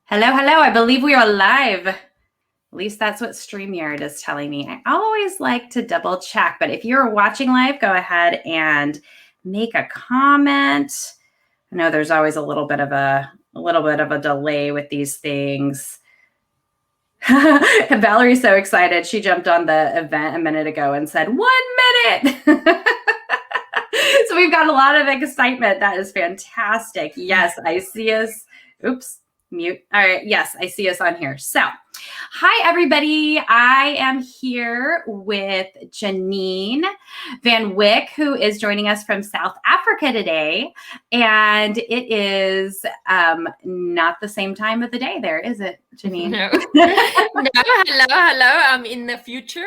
Hello, hello. I believe we are live. At least that's what StreamYard is telling me. I always like to double check, but if you're watching live, go ahead and make a comment. I know there's always a little bit of a delay with these things. Valerie's so excited. She jumped on the event a minute ago and said, 1 minute. So we've got a lot of excitement. That is fantastic. Yes, I see us. Oops, mute. All right. Yes, I see us on here. So, hi, everybody. I am here with Janine Van Wyk, who is joining us from South Africa today. And it is not the same time of the day there, is it, Janine? No. Hello. I'm in the future.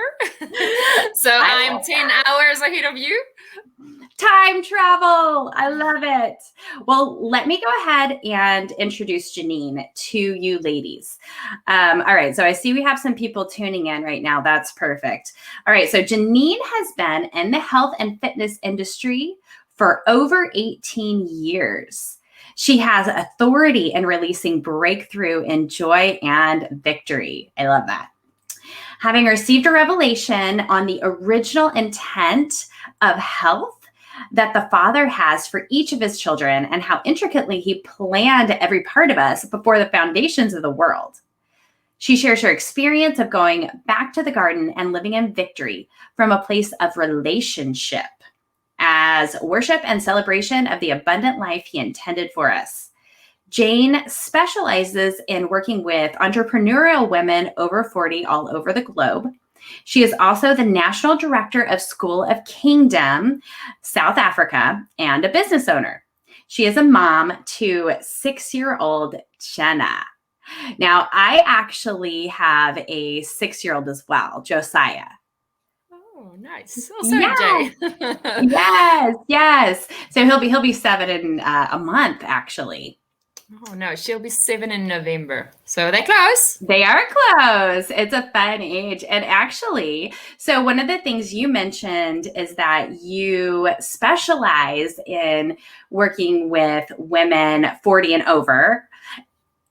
So I'm 10 hours ahead of you. Time travel. I love it. Well, let me go ahead and introduce Janine to you ladies. All right. So I see we have some people tuning in right now. That's perfect. All right. So Janine has been in the health and fitness industry for over 18 years. She has authority in releasing breakthrough in joy and victory. I love that. Having received a revelation on the original intent of health that the Father has for each of his children and how intricately he planned every part of us before the foundations of the world. She shares her experience of going back to the garden and living in victory from a place of relationship as worship and celebration of the abundant life he intended for us. Jane specializes in working with entrepreneurial women over 40 all over the globe. She is also the National Director of School of Kingdom, South Africa, and a business owner. She is a mom to 6-year-old Jenna. Now, I actually have a 6-year-old as well, Josiah. Oh, nice. Also Jay. Yes. So he'll be 7 in a month, actually. Oh no, she'll be 7 in November. So they're close. They are close. It's a fun age. And actually, so one of the things you mentioned is that you specialize in working with women 40 and over,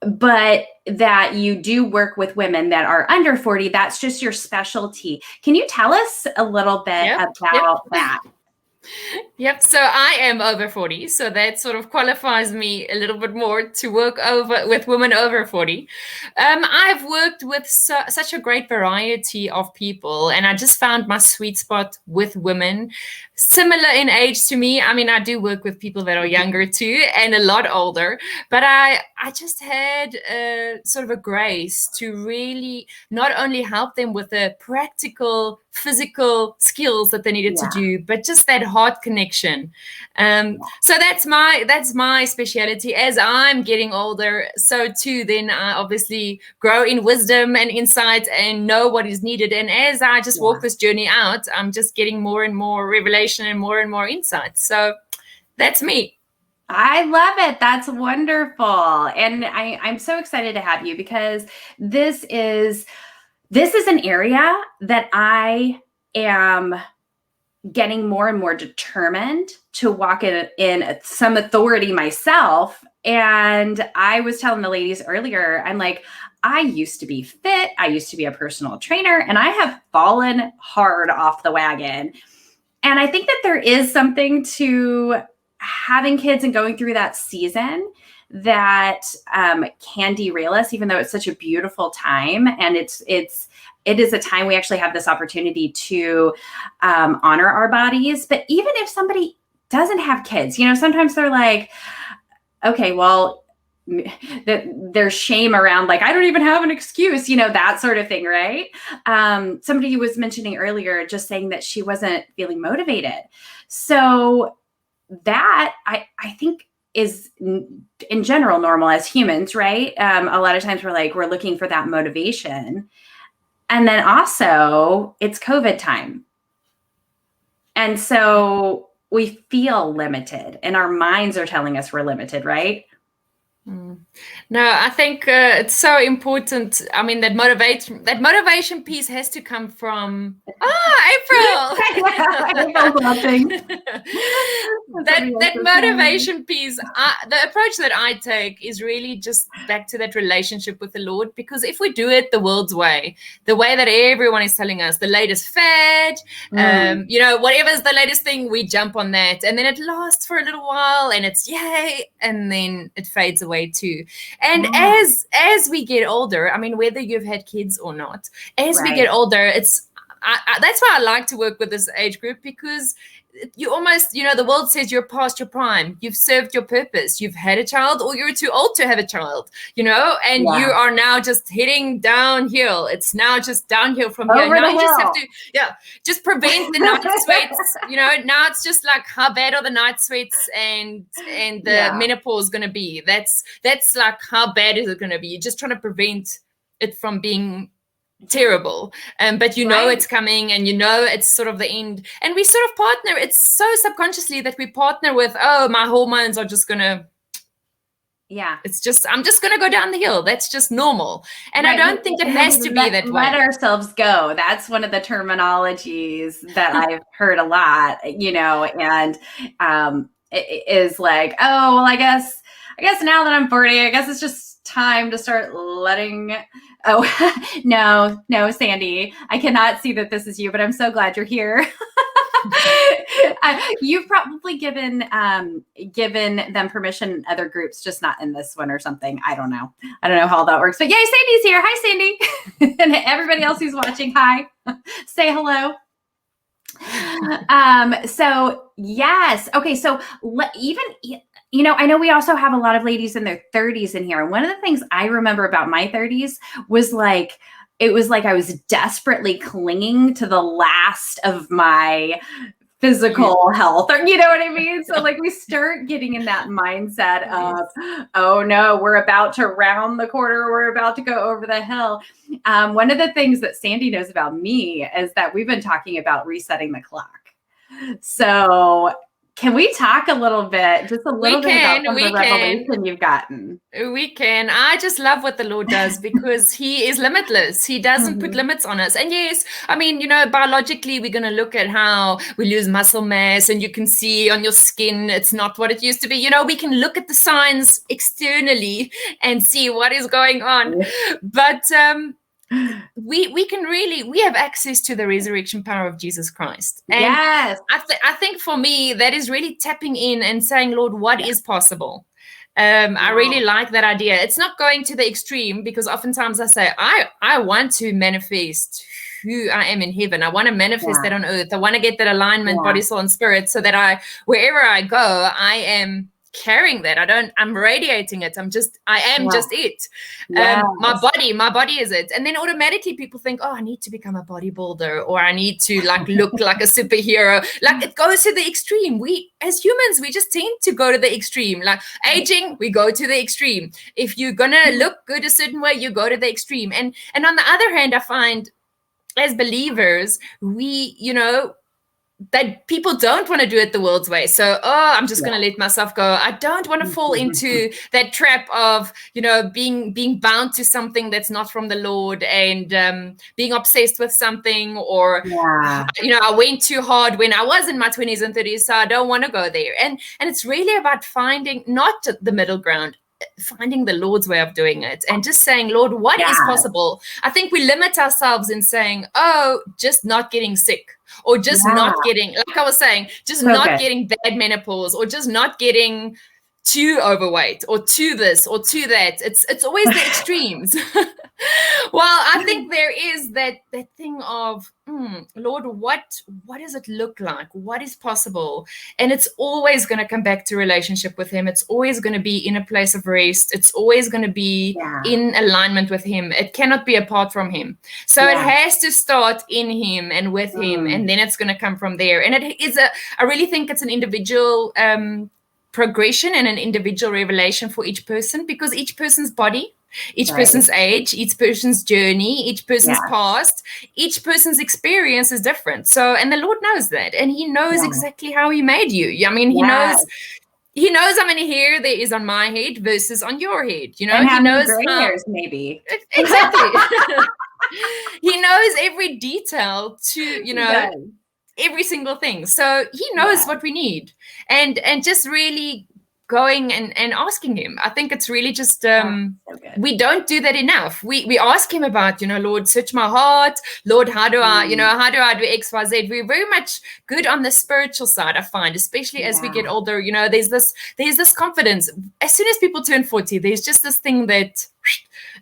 but that you do work with women that are under 40. That's just your specialty. Can you tell us a little bit about that? Yep. So I am over 40. So that sort of qualifies me a little bit more to work with women over 40. I've worked with such a great variety of people, and I just found my sweet spot with women similar in age to me. I mean, I do work with people that are younger too and a lot older, but I just had sort of a grace to really not only help them with the practical physical skills that they needed to do, but just that heart connection. So that's my speciality. As I'm getting older, so too then I obviously grow in wisdom and insight and know what is needed. And as I just walk this journey out, I'm just getting more and more revelation and more insight. So that's me. I love it. That's wonderful. And I'm so excited to have you because this is an area that I am getting more and more determined to walk in some authority myself. And I was telling the ladies earlier, I'm like, I used to be fit. I used to be a personal trainer, and I have fallen hard off the wagon. And I think that there is something to having kids and going through that season that can derail us, even though it's such a beautiful time. And it is a time we actually have this opportunity to honor our bodies. But even if somebody doesn't have kids, sometimes they're like, okay, well, there's shame around, like, I don't even have an excuse, that sort of thing, right? Somebody was mentioning earlier, just saying that she wasn't feeling motivated. So that I think is in general normal as humans, right? A lot of times we're looking for that motivation. And then also it's COVID time. And so we feel limited and our minds are telling us we're limited, right? No, I think it's so important. I mean, that motivation piece has to come from April. April's watching. that motivation piece. The approach that I take is really just back to that relationship with the Lord. Because if we do it the world's way, the way that everyone is telling us, the latest fad, whatever's the latest thing, we jump on that, and then it lasts for a little while, and it's yay, and then it fades away too. And as we get older, I mean, whether you've had kids or not, as we get older, that's why I like to work with this age group, because you almost, the world says you're past your prime, you've served your purpose, you've had a child, or you're too old to have a child, and you are now just heading downhill. It's now just downhill from here. Now you just have to, just prevent the night sweats. Now it's just like, how bad are the night sweats and the menopause going to be? That's like, how bad is it going to be? You're just trying to prevent it from being terrible, but it's coming, and it's sort of the end, and we sort of partner. It's so subconsciously that we partner with, my hormones are just gonna, it's just, I'm just gonna go down the hill. That's just normal, and I don't think it has to be that way. Let ourselves go. That's one of the terminologies that I've heard a lot, and it is like, oh well, I guess now that I'm 40, I guess it's just time to start letting. Oh, no, Sandy, I cannot see that this is you, but I'm so glad you're here. You've probably given them permission, other groups, just not in this one or something. I don't know how all that works, but yay, Sandy's here. Hi, Sandy. And everybody else who's watching, hi. Say hello. So yes. Okay. So I know we also have a lot of ladies in their 30s in here. And one of the things I remember about my 30s was like, it was like I was desperately clinging to the last of my physical health, or you know what I mean? So like we start getting in that mindset of, oh no, we're about to round the corner. We're about to go over the hill. One of the things that Sandy knows about me is that we've been talking about resetting the clock. So can we talk a little bit, just a little bit about the revelation you've gotten? We can. I just love what the Lord does, because he is limitless. He doesn't put limits on us. And yes, I mean, biologically, we're going to look at how we lose muscle mass, and you can see on your skin, it's not what it used to be. We can look at the signs externally and see what is going on. But we have access to the resurrection power of Jesus Christ. And yes. I think for me, that is really tapping in and saying, Lord, what is possible? I really like that idea. It's not going to the extreme, because oftentimes I say, I want to manifest who I am in heaven. I want to manifest that on earth. I want to get that alignment, body, soul, and spirit, so that wherever I go, I am carrying that. I'm radiating it. I am just it. My body is it. And then automatically people think, oh, I need to become a bodybuilder, or I need to look like a superhero. Like, it goes to the extreme. We as humans, we just tend to go to the extreme. Like aging, we go to the extreme. If you're gonna look good a certain way, you go to the extreme. And on the other hand, I find as believers, we, that people don't want to do it the world's way. So, I'm just going to let myself go. I don't want to fall into that trap of, being bound to something that's not from the Lord, and being obsessed with something, or, I went too hard when I was in my 20s and 30s, so I don't want to go there. And it's really about finding not the middle ground, finding the Lord's way of doing it, and just saying, Lord, what is possible? I think we limit ourselves in saying, just not getting sick, or just not getting, like I was saying, just not getting bad menopause, or just not getting too overweight, or to this or to that. It's always the extremes. Well, I think there is that thing of, Lord, what does it look like? What is possible? And it's always going to come back to relationship with him. It's always going to be in a place of rest. It's always going to be in alignment with him. It cannot be apart from him. So it has to start in him and with him, and then it's going to come from there. And it is I really think it's an individual progression and an individual revelation for each person, because each person's body, each person's age, each person's journey, each person's past, each person's experience is different. So, and the Lord knows that, and he knows exactly how he made you. I mean, he knows he knows how many hair there is on my head versus on your head. And He how many knows gray how hairs, maybe. exactly. He knows every detail to, Yes. every single thing. So he knows Yeah. what we need, and just really going and asking him. I think it's really just So good. we don't do that enough. We ask him about, Lord, search my heart. Lord, how do I, how do I do X, Y, Z? We're very much good on the spiritual side, I find, especially as we get older. There's this confidence. As soon as people turn 40, there's just this thing that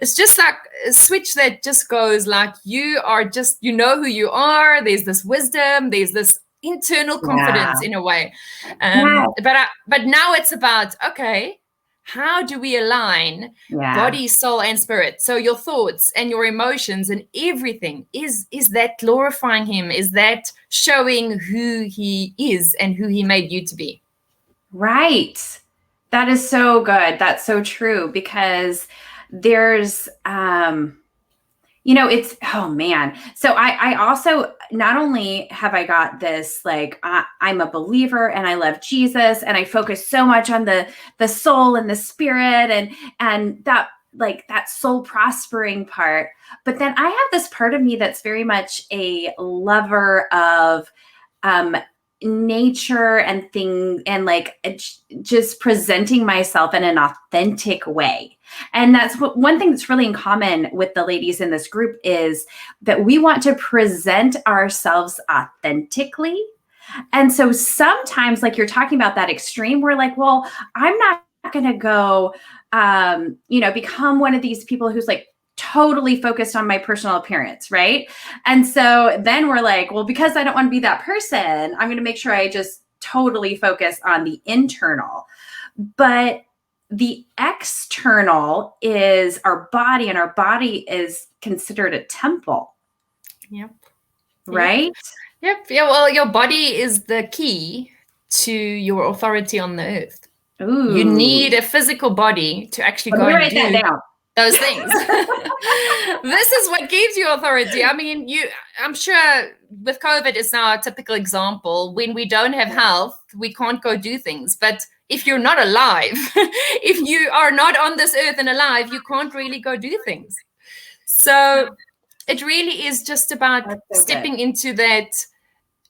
it's just like a switch that just goes like, you are just, who you are. There's this wisdom. There's this internal confidence in a way. But now it's about, okay, how do we align body, soul, and spirit? So your thoughts and your emotions and everything, is that glorifying him? Is that showing who he is and who he made you to be? Right. That is so good. That's so true, because there's, it's, oh man. So I also, not only have I got this, like, I'm a believer and I love Jesus and I focus so much on the soul and the spirit and that, like, that soul prospering part. But then I have this part of me that's very much a lover of, nature and things, and like just presenting myself in an authentic way. And that's one thing that's really in common with the ladies in this group, is that we want to present ourselves authentically. And so sometimes, like you're talking about that extreme, we're like, well, I'm not going to go, become one of these people who's like totally focused on my personal appearance, right? And so then we're like, well, because I don't want to be that person, I'm going to make sure I just totally focus on the internal. But the external is our body, and our body is considered a temple. Yep. Right? Yep. Yeah. Well, your body is the key to your authority on the earth. Ooh. You need a physical body to actually go and do those things. This is what gives you authority. I mean, I'm sure with COVID is now a typical example. When we don't have health, we can't go do things. But if you're not alive, if you are not on this earth and alive, you can't really go do things. So it really is just about stepping into that,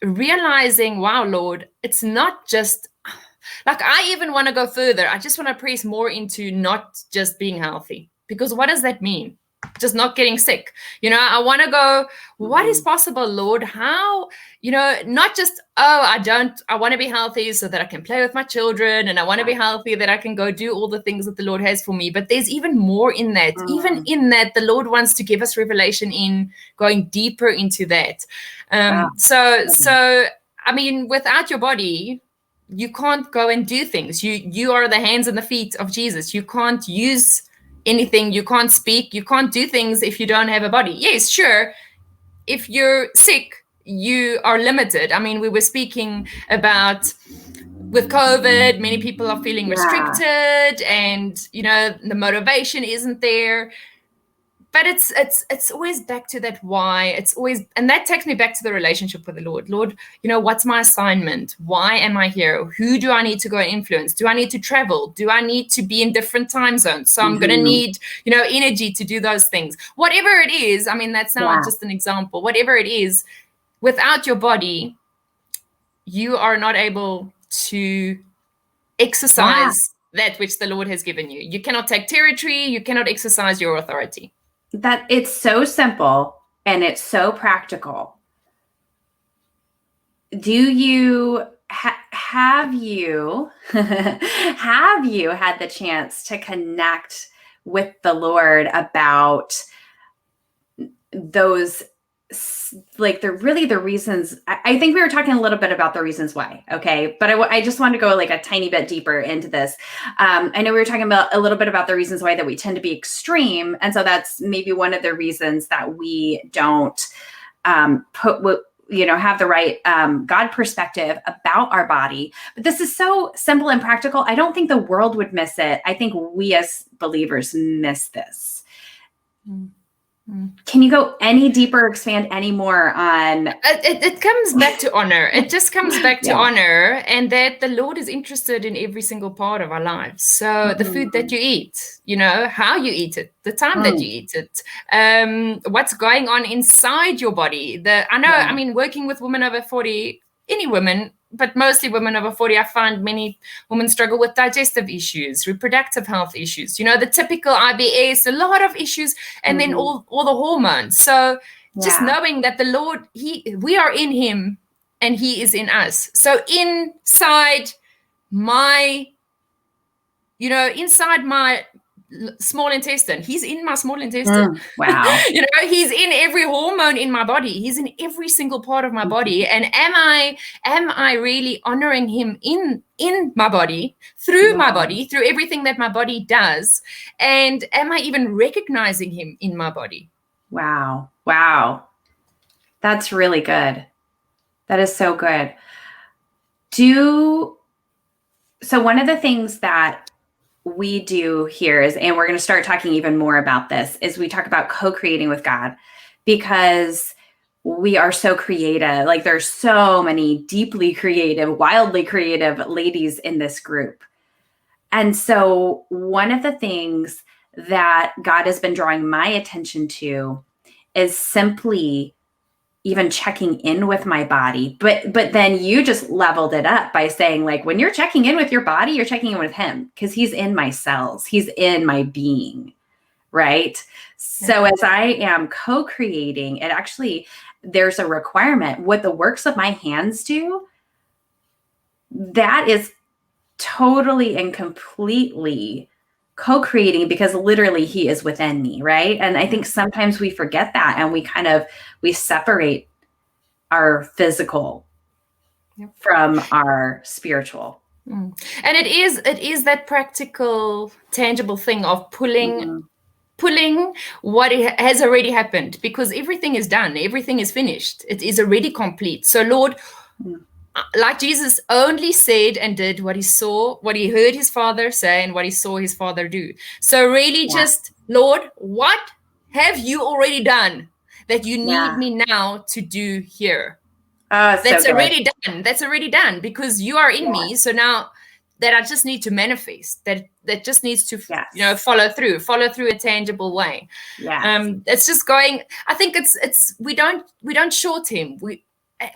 realizing, wow, Lord, it's not just like, I even want to go further. I just want to press more into not just being healthy. Because what does that mean? Just not getting sick. I want to go, what is possible, Lord? How, not just, I want to be healthy so that I can play with my children, and I want to be healthy that I can go do all the things that the Lord has for me. But there's even more in that. Even in that, the Lord wants to give us revelation in going deeper into that. So, I mean, without your body, you can't go and do things. You are the hands and the feet of Jesus. You can't use anything. You can't speak. You can't do things if you don't have a body. Yes, sure. If you're sick, you are limited. I mean, we were speaking about with COVID, many people are feeling restricted, and the motivation isn't there. But it's always back to that why. It's always, and that takes me back to the relationship with the Lord. Lord, what's my assignment? Why am I here? Who do I need to go and influence? Do I need to travel? Do I need to be in different time zones? So I'm going to need, energy to do those things. Whatever it is, I mean, that's now just an example. Whatever it is, without your body, you are not able to exercise that which the Lord has given you. You cannot take territory. You cannot exercise your authority. That it's so simple and it's so practical. Do you have you have you had the chance to connect with the Lord about those, like, the reasons? I think we were talking a little bit about the reasons why. Okay. But I just want to go like a tiny bit deeper into this. I know we were talking about a little bit about the reasons why that we tend to be extreme. And so that's maybe one of the reasons that we don't have the right God perspective about our body. But this is so simple and practical. I don't think the world would miss it. I think we as believers miss this. Can you go any deeper, expand any more on? It comes back to honor. It just comes back to Yeah. honor, and that the Lord is interested in every single part of our lives. So the food that you eat, how you eat it, the time that you eat it, what's going on inside your body. I mean, working with women over 40, any women, but mostly women over 40, I find many women struggle with digestive issues, reproductive health issues, the typical IBS, a lot of issues, and then all the hormones. So just knowing that the Lord, we are in him and he is in us. So inside my small intestine, he's in my small intestine. Wow. He's in every hormone in my body. He's in every single part of my body. And am I really honoring him in my body, through my body, through everything that my body does? And am I even recognizing him in my body? Wow. That's really good. That is so good. So one of the things that we do here is, and we're going to start talking even more about this, is we talk about co-creating with God, because we are so creative. Like, there's so many deeply creative, wildly creative ladies in this group. And so one of the things that God has been drawing my attention to is simply even checking in with my body. But then you just leveled it up by saying, like, when you're checking in with your body, you're checking in with him, because he's in my cells. He's in my being, right? So as I am co-creating, it actually, there's a requirement. What the works of my hands do, that is totally and completely co-creating, because literally he is within me, right? And I think sometimes we forget that, and we separate our physical from our spiritual. And it is that practical, tangible thing of pulling what has already happened, because everything is done, everything is finished, it is already complete. So Lord, like Jesus only said and did what he saw, what he heard his Father say, and what he saw his Father do. So really just, Lord, what have you already done that you need me now to do here? That's already done. That's already done, because you are in me. So now that I just need to manifest, that just needs to follow through a tangible way. It's just going. I think it's we don't short him. We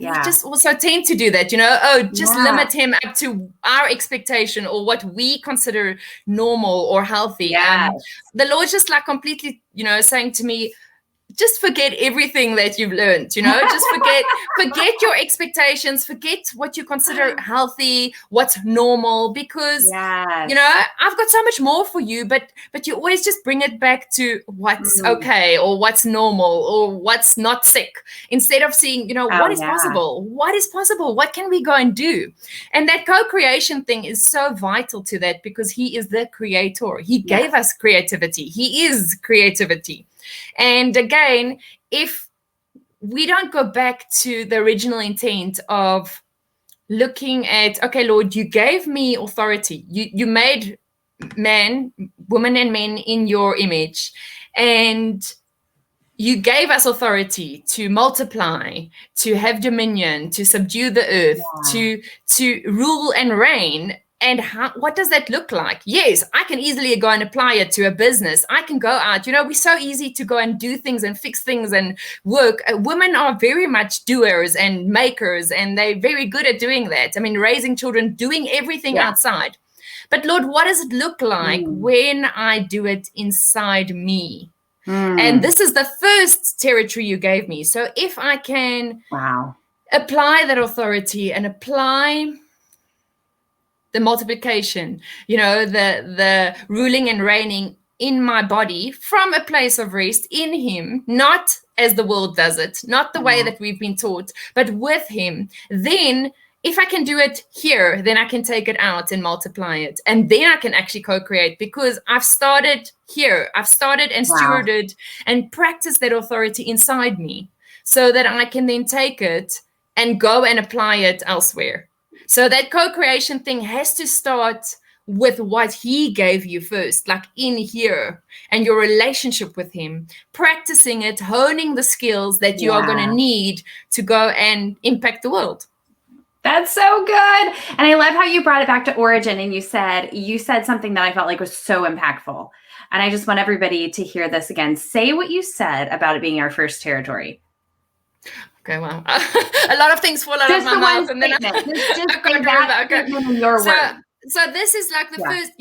just also tend to do that, limit him up to our expectation or what we consider normal or healthy. The Lord's just like completely, saying to me, just forget everything that you've learned, just forget your expectations, forget what you consider healthy, what's normal, because, I've got so much more for you, but you always just bring it back to what's okay, or what's normal, or what's not sick, instead of seeing, what is possible, what can we go and do? And that co-creation thing is so vital to that, because he is the creator. He gave us creativity. He is creativity. And again, if we don't go back to the original intent of looking at, okay, Lord, you gave me authority. You made women and men in your image, and you gave us authority to multiply, to have dominion, to subdue the earth, to rule and reign. And what does that look like? Yes, I can easily go and apply it to a business. I can go out. We're so easy to go and do things and fix things and work. Women are very much doers and makers, and they're very good at doing that. I mean, raising children, doing everything outside. But Lord, what does it look like when I do it inside me? And this is the first territory you gave me. So if I can apply that authority and apply the multiplication, the ruling and reigning in my body from a place of rest in him, not as the world does it, not the way that we've been taught, but with him, then if I can do it here, then I can take it out and multiply it. And then I can actually co-create, because I've started here. I've started and stewarded and practiced that authority inside me, so that I can then take it and go and apply it elsewhere. So that co-creation thing has to start with what he gave you first, like in here, and your relationship with him, practicing it, honing the skills that you are going to need to go and impact the world. That's so good. And I love how you brought it back to origin, and you said something that I felt like was so impactful. And I just want everybody to hear this again. Say what you said about it being our first territory. Okay, well, a lot of things fall out of my mouth, and then I can't remember. Okay. In your words. So this is like the first,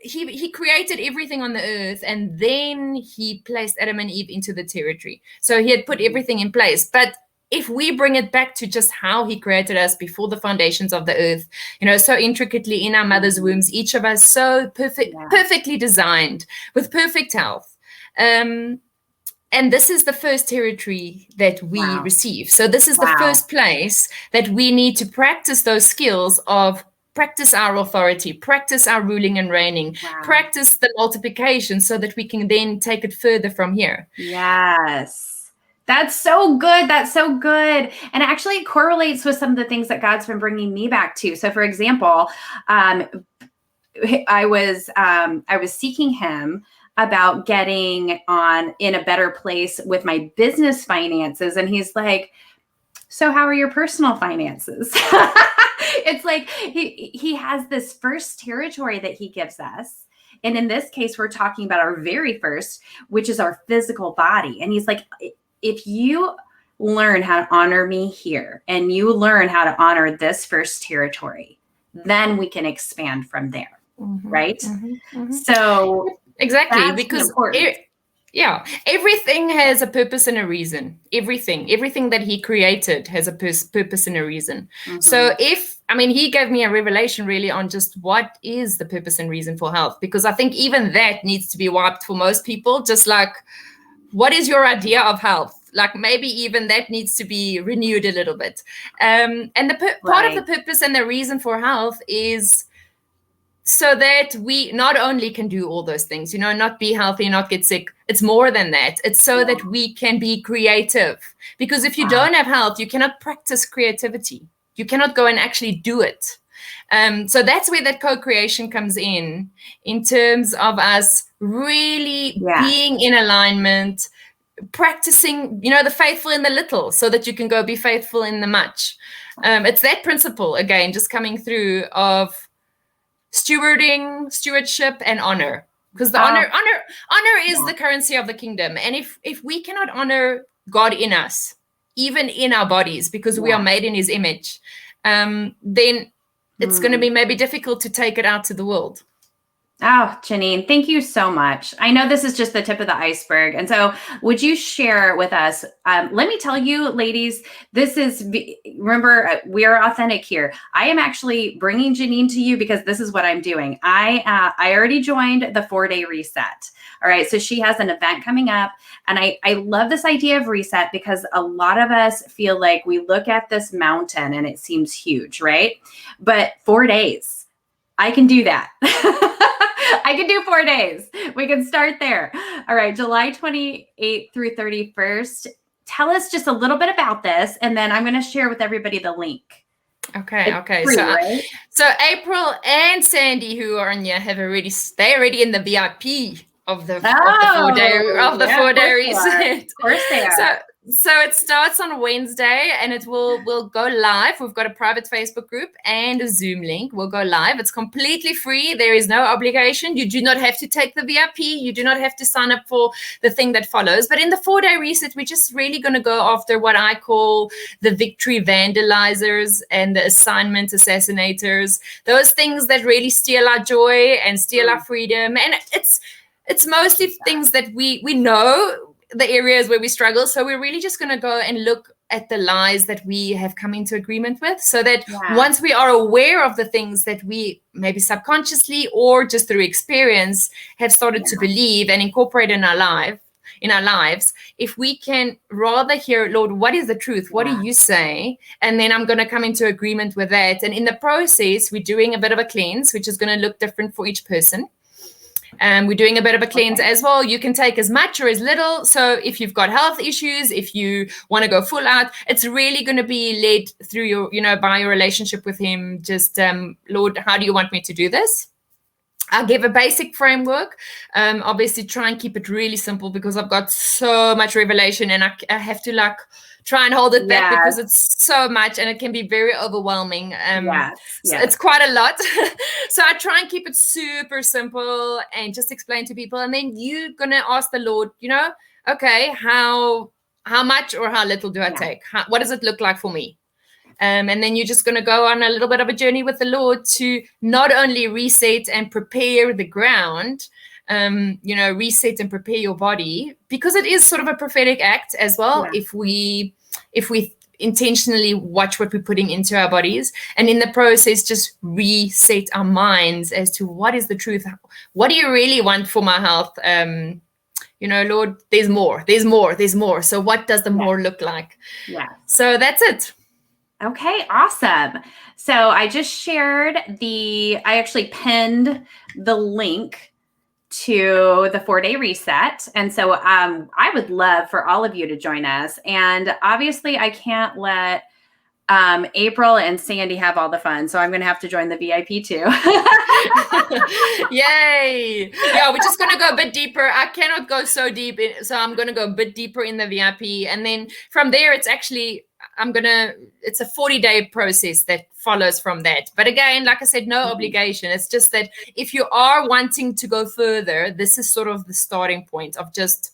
he created everything on the earth, and then he placed Adam and Eve into the territory. So he had put everything in place. But if we bring it back to just how he created us before the foundations of the earth, so intricately in our mother's wombs, each of us so perfectly designed with perfect health. And this is the first territory that we receive. So this is the first place that we need to practice those skills of practice our authority, practice our ruling and reigning, practice the multiplication so that we can then take it further from here. Yes. That's so good. That's so good. And actually it correlates with some of the things that God's been bringing me back to. So for example, I was seeking him about getting in a better place with my business finances. And he's like, so how are your personal finances? It's like he has this first territory that he gives us. And in this case, we're talking about our very first, which is our physical body. And he's like, if you learn how to honor me here, and you learn how to honor this first territory, then we can expand from there. Right? So exactly, because everything has a purpose and a reason. Everything that he created has a purpose and a reason. So he gave me a revelation really on just what is the purpose and reason for health, because I think even that needs to be wiped for most people. Just like, what is your idea of health? Like maybe even that needs to be renewed a little bit. And the part of the purpose and the reason for health is so that we not only can do all those things, not be healthy, not get sick. It's more than that. It's so that we can be creative. Because if you don't have health, you cannot practice creativity. You cannot go and actually do it. So that's where that co-creation comes in terms of us really being in alignment, practicing, the faithful in the little so that you can go be faithful in the much. It's that principle, again, just coming through of stewardship and honor, because the honor is the currency of the kingdom. And if we cannot honor God in us, even in our bodies, because we are made in his image, then it's going to be maybe difficult to take it out to the world. Oh, Janine, thank you so much. I know this is just the tip of the iceberg. And so would you share with us, let me tell you, ladies, remember, we are authentic here. I am actually bringing Janine to you because this is what I'm doing. I already joined the 4-day reset. All right. So she has an event coming up, and I love this idea of reset because a lot of us feel like we look at this mountain and it seems huge, right? But 4 days, I can do that. I can do 4 days. We can start there. All right, July 28th through 31st. Tell us just a little bit about this, and then I'm going to share with everybody the link. Okay. Free, right? So April and Sandy, who are in here, they're already in the VIP of the 4-day reset. Of course they are. So it starts on Wednesday, and it will go live. We've got a private Facebook group and a Zoom link. We'll go live. It's completely free. There is no obligation. You do not have to take the VIP. You do not have to sign up for the thing that follows. But in the 4-day reset, we're just really going to go after what I call the victory vandalizers and the assignment assassinators. Those things that really steal our joy and steal our freedom. And it's mostly things that we know, the areas where we struggle. So we're really just going to go and look at the lies that we have come into agreement with, so that once we are aware of the things that we maybe subconsciously or just through experience have started to believe and incorporate in our lives, if we can rather hear, Lord, what is the truth? What do you say? And then I'm going to come into agreement with that. And in the process, we're doing a bit of a cleanse, which is going to look different for each person. We're doing a bit of a cleanse as well. You can take as much or as little. So if you've got health issues, if you want to go full out, it's really going to be led through by your relationship with him. Just, Lord, how do you want me to do this? I'll give a basic framework. Obviously, try and keep it really simple because I've got so much revelation, and I have to like try and hold it back because it's so much and it can be very overwhelming. So it's quite a lot. So I try and keep it super simple and just explain to people. And then you're gonna ask the Lord, okay, how much or how little do I take? What does it look like for me? And then you're just going to go on a little bit of a journey with the Lord to not only reset and prepare the ground, reset and prepare your body, because it is sort of a prophetic act as well. Yeah. If we intentionally watch what we're putting into our bodies, and in the process just reset our minds as to what is the truth. What do you really want for my health? Lord, there's more. So what does the more look like? Yeah. So that's it. Okay, awesome. So I just shared I actually pinned the link to the 4-day reset. And so I would love for all of you to join us. And obviously I can't let April and Sandy have all the fun. So I'm going to have to join the VIP too. Yay. Yeah, we're just going to go a bit deeper. I cannot go so deep. So I'm going to go a bit deeper in the VIP. And then from there, it's actually, it's a 40-day process that follows from that. But again, like I said, no obligation. It's just that if you are wanting to go further, this is sort of the starting point of just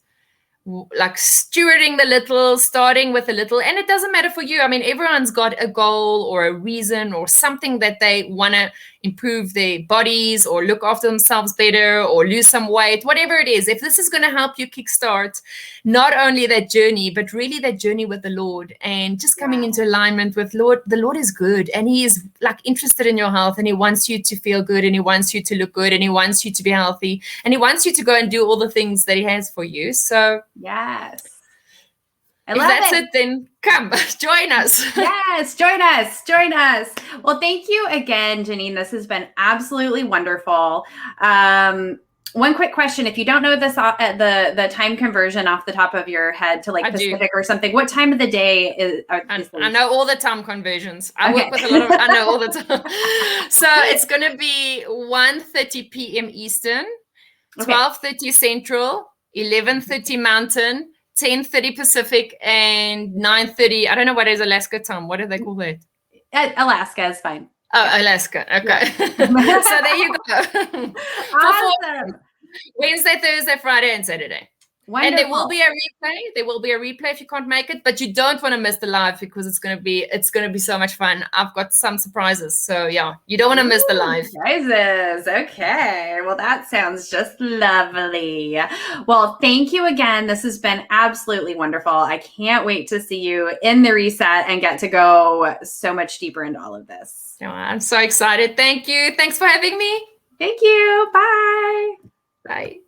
like stewarding the little, starting with a little. And it doesn't matter for you. I mean, everyone's got a goal or a reason or something that they want to improve their bodies or look after themselves better or lose some weight, whatever it is. If this is going to help you kickstart not only that journey, but really that journey with the Lord and just coming into alignment with Lord. The Lord is good and he is like interested in your health, and he wants you to feel good, and he wants you to look good, and he wants you to be healthy, and he wants you to go and do all the things that he has for you. So yes. If that's it, then come join us. Yes, join us. Well, thank you again, Janine. This has been absolutely wonderful. One quick question: if you don't know this, the time conversion off the top of your head to like Pacific or something, what time of the day is? I know all the time conversions. I work with a lot of. I know all the time. So it's going to be 1:30 p.m. Eastern, 12:30 Central, 11:30 Mountain, 10:30 Pacific, and 9:30. I don't know what is Alaska time. What do they call that? Alaska is fine. Oh, Alaska. Okay. Yeah. So there you go. Awesome. Wednesday, Thursday, Friday, and Saturday. Wonderful. And there will be a replay. There will be a replay if you can't make it, but you don't want to miss the live because it's going to be so much fun. I've got some surprises. So yeah, you don't want to miss the live. Surprises. Okay. Well, that sounds just lovely. Well, thank you again. This has been absolutely wonderful. I can't wait to see you in the reset and get to go so much deeper into all of this. Oh, I'm so excited. Thank you. Thanks for having me. Thank you. Bye. Bye.